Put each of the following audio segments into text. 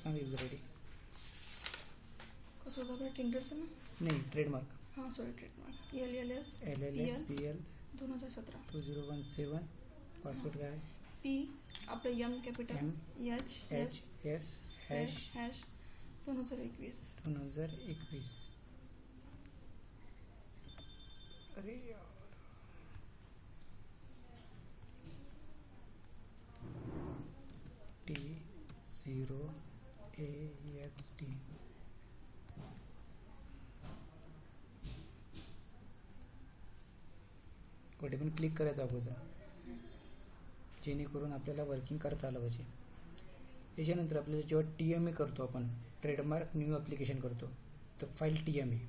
सांग user I D. कसं होतं आपल्या टिंडरचं ना? नाही, ट्रेडमार्क. हां sorry, trademark LLS PL 2017 2017. Password काय? P आपलं M कॅपिटल HS हॅश 2021. अरे यार, T0AXT. कुठे पण क्लिक करायचं अगोदर, जेणेकरून आपल्याला वर्किंग करता आलं पाहिजे. याच्यानंतर आपल्याला जेव्हा TMA करतो आपण, ट्रेडमार्क न्यू ॲप्लिकेशन करतो, तर file TMA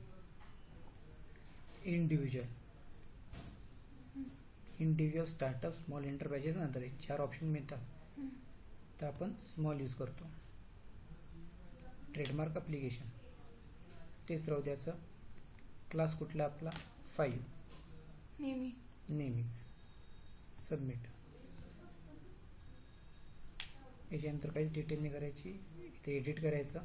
individual startup small enterprises. नंतर 4 ऑप्शन मिळतात, तर आपण स्मॉल यूज करतो. ट्रेडमार्क ॲप्लिकेशन तेच राहू द्याचं. क्लास कुठला आपला? 5 नेहमीच. सबमिट. याच्यानंतर काहीच डिटेल नाही करायची, इथे एडिट करायचं.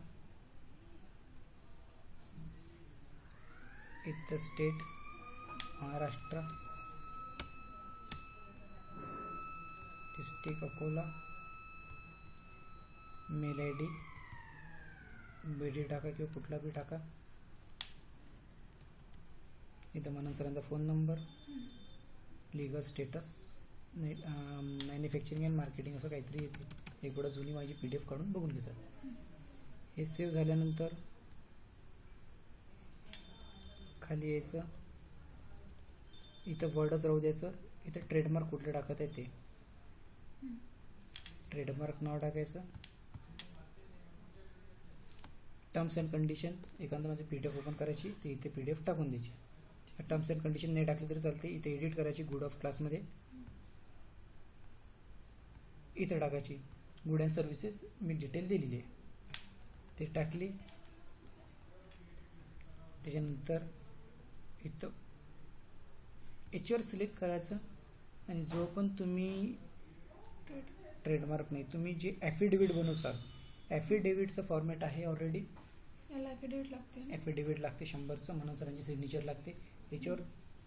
इथं state Maharashtra, district Akola, mail ID BD टाका किंवा कुठला बी टाका. इथं मनन सरांचा phone number, legal status, manufacturing and marketing असं काहीतरी येते. एक बडा जुनी माझी PDF काढून बघून घे सर. हे सेव्ह झाल्यानंतर खाली यायचं, इथं वर्डच राहू द्यायचं. इथं ट्रेडमार्क कुठलं टाकत आहे ते ट्रेडमार्क नाव टाकायचं. टर्म्स अँड कंडिशन एखादं माझी PDF ओपन करायची, ते इथे PDF टाकून द्यायची. टर्म्स अँड कंडिशन नाही टाकली तरी चालते. इथे एडिट करायची, गुड ऑफ क्लासमध्ये इथं टाकायची. Good and services me detail दिलेली आहे, ते टाकली. त्याच्यानंतर इथं याच्यावर सिलेक्ट करायचं आणि जो पण तुम्ही ट्रेडमार्क नाही, तुम्ही जे ॲफिडेविट बनवसाल, ॲफिडेविटचं फॉर्मॅट आहे ऑलरेडी. याला ॲफिडेविट लागते 100चं. म्हणून सरांची सिग्नेचर लागते. याच्यावर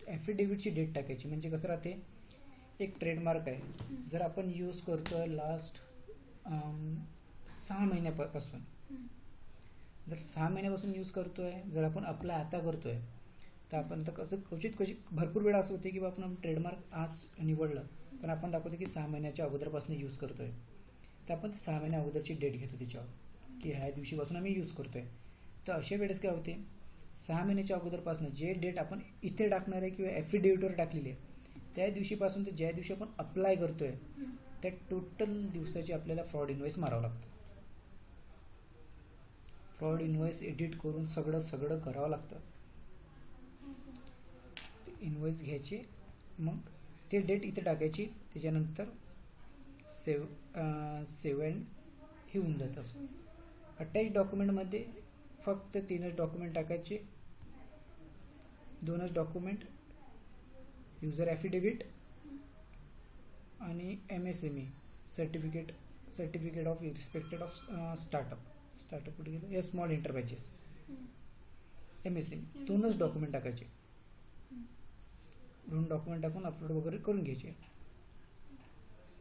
ॲफिडेविटची डेट टाकायची. म्हणजे कसं राहते, एक ट्रेडमार्क आहे, जर आपण यूज करतोय लास्ट 6 महिन्यापासून, जर 6 महिन्यापासून यूज करतोय, जर आपण अप्लाय आता करतोय, तर आपण तर कसं क्वचित भरपूर वेळा असं होते की आपण ट्रेडमार्क आज निवडलं, पण आपण दाखवतो की 6 महिन्याच्या अगोदरपासून यूज करतोय. तर आपण 6 महिन्या अगोदरची डेट घेतो त्याच्यावर, की ह्या दिवशीपासून आम्ही यूज करतोय. तर अशा वेळेस काय होते, 6 महिन्याच्या अगोदरपासून जे डेट आपण इथे टाकणार आहे किंवा ॲफिडेविटवर टाकलेली आहे, त्या दिवशीपासून तर ज्या दिवशी आपण अप्लाय करतोय त्या टोटल दिवसाची आपल्याला फ्रॉड इनवॉइस मारावं लागतं. फ्रॉड इनवॉइस एडिट करून सगळं करावं लागतं. इनवॉइस घ्यायची, मग ते डेट इथे टाकायची. त्याच्यानंतर सेव्ह अँड हे होऊन जातं. अटॅच डॉक्युमेंटमध्ये फक्त 3च डॉक्युमेंट टाकायचे, 2च डॉक्युमेंट, युजर ॲफिडेविट आणि MSME certificate of respected of startup कुठे गेलं, या स्मॉल एंटरप्राइजेस. MSME 2च डॉक्युमेंट टाकायचे. 2 डॉक्युमेंट टाकून अपलोड वगैरे करून घ्यायचे.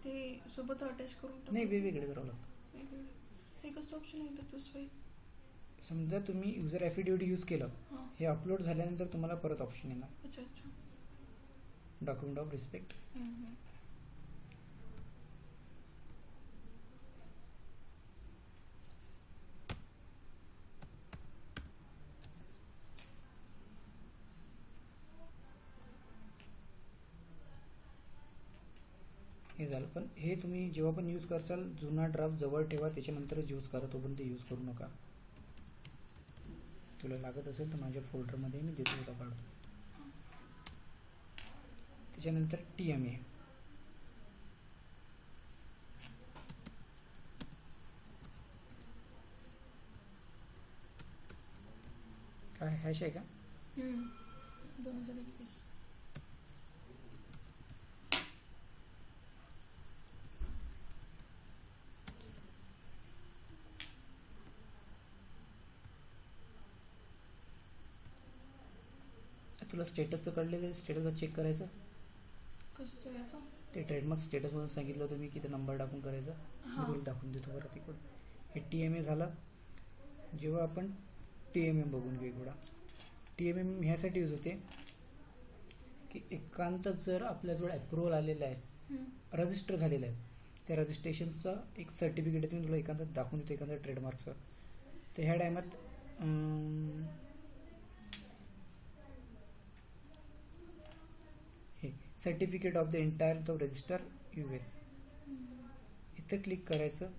ते सोबत अटॅच करून नाही, वेगवेगळे करावं लागतं. एकच ऑप्शन आहे चूज फाईल. समजा तुम्ही युजर ॲफिडेविट यूज केलं, हे अपलोड झाल्यानंतर तुम्हाला परत ऑप्शन येणार. अच्छा डॉक्युमेंट ऑफ रिस्पेक्ट. हे झालं. पण हे तुम्ही जेव्हा पण यूज करसाल, जुना ड्राफ्ट जवळ ठेवा, त्याच्यानंतरच यूज करा. तोपर्यंत यूज करू नका. तुला लागत असेल तर माझ्या फोल्डरमध्ये मी देतो तुला काढून. त्याच्यानंतर TMA काय हॅश आहे का? 2021. तुला स्टेटसचं कळलेलं आहे, स्टेटसला चेक करायचं. कसं करायचं? ते ट्रेडमार्क स्टेटसमधून सांगितलं होतं मी की ते नंबर टाकून करायचा. मी हां तुला दाखवून देतो बरं तिकडून. हे TMA झालं. जेव्हा आपण TMM बघून घेऊ इकडं. TMM ह्यासाठी यूज होते की एकांत जर आपल्याजवळ अप्रुव्हल आलेलं आहे, हम्म. रजिस्टर झालेलं आहे, त्या रजिस्ट्रेशनचं एक सर्टिफिकेट आहे, मी तुला एखादं दाखवून देतो एखाद्या ट्रेडमार्कचं. तर ह्या टायमात हे certificate of the entire the register US इथं क्लिक करायचं.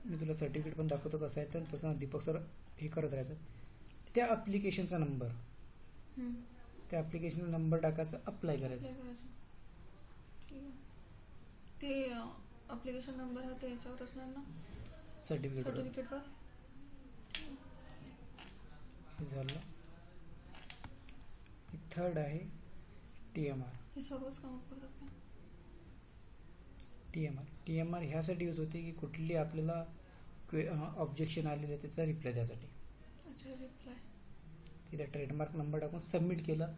मी तुला सर्टिफिकेट पण दाखवतो कसं आहे, तर तसं दीपक सर हे करत राहायचं. त्या ॲप्लिकेशनचा नंबर, हम्म. त्या ॲप्लिकेशनचा नंबर टाकायचा, अप्लाय करायचं. काय करायचं? ठीक आहे. ते अप्लिकेशन नंबर हा ते याच्यावर असणार ना, सर्टिफिकेट सर्टिफिकेटवर. झालं. थर्ड आहे TMR. हे सर्वच कामात पडतात का? TMR ह्यासाठी यूज होते की कुठली आपल्याला ऑब्जेक्शन आलेलं आहे त्याचा रिप्लाय द्यासाठी. अच्छा, रिप्लाय. तिथे ट्रेडमार्क नंबर टाकून सबमिट केलं.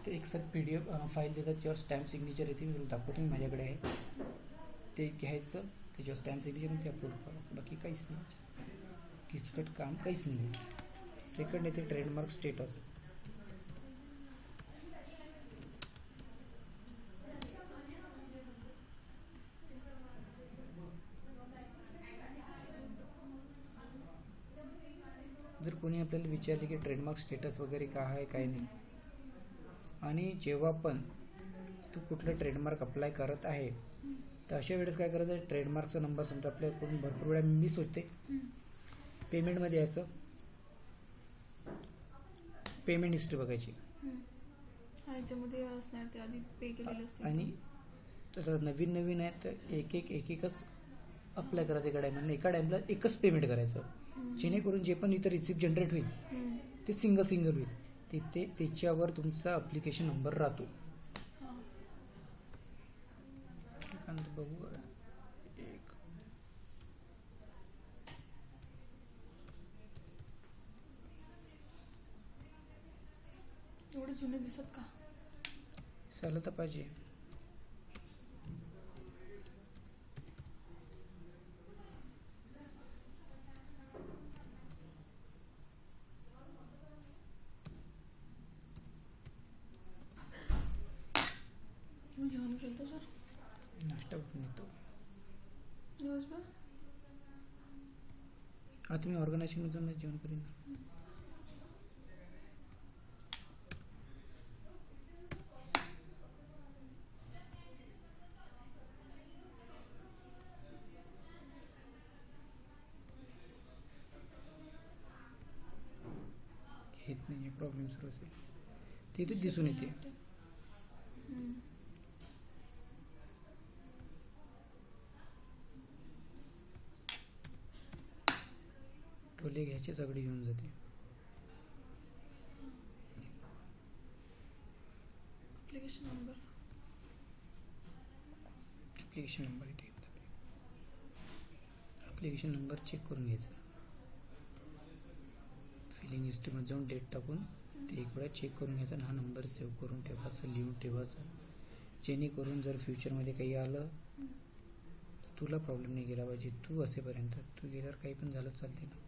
ते एक सर PDF फाईल देतात, त्याच्यावर स्टॅम्प सिग्नेचर येते. मी तुला दाखवतो, मी माझ्याकडे आहे. ते घ्यायचं, त्याच्यावर स्टॅम्प सिग्नेचर ते अपलोड करा. बाकी काहीच नाही, किचकट काम काहीच नाही. सेकंड येते ट्रेडमार्क स्टेटस. जर कोणी आपल्याला विचारले की ट्रेडमार्क स्टेटस वगैरे काय आहे काय नाही, आणि जेव्हा पण तू कुठलं ट्रेडमार्क अप्लाय करत आहे, तर अशा वेळेस काय करायचं, ट्रेडमार्कचा नंबर समजा आपल्याकडून भरपूर वेळा मिस होते. पेमेंटमध्ये यायचं, पेमेंट हिस्ट्री बघायची, ह्याच्यामध्ये असणार ते आधी पे केलेले असते. आणि तसं नवीन आहे तर एकच अप्लाय करायचं. एका टाईमला एकच पेमेंट करायचं, जेणेकरून जे पण इथं रिसिप्ट जनरेट होईल ते सिंगल होईल. तिथे त्याच्यावर तुमचा अप्लिकेशन नंबर राहतो. बघू एक एवढे जुने दिसत का? दिसायला तर पाहिजे. मी जेवण केलं सर, नाश्ता करून येतो. दिवसभर आता मी ऑर्गनायझेशनमधून जेवण करीन. येत नाही, प्रॉब्लेम सुरू असेल तिथे दिसून येते. टोले घ्यायचे, सगळे घेऊन जाते. ॲप्लिकेशन नंबर इथे ॲप्लिकेशन नंबर चेक करून घ्यायचा. फिलिंग हिस्ट्रीमध्ये जाऊन डेट टाकून ते एक वेळा चेक करून घ्यायचा. हा नंबर सेव्ह करून ठेवायचा, लिहून ठेवायचा, जेणेकरून जर फ्युचरमध्ये काही आलं तुला प्रॉब्लेम नाही गेला पाहिजे. तू असेपर्यंत, तू गेल्यावर काही पण झालं चालते ना.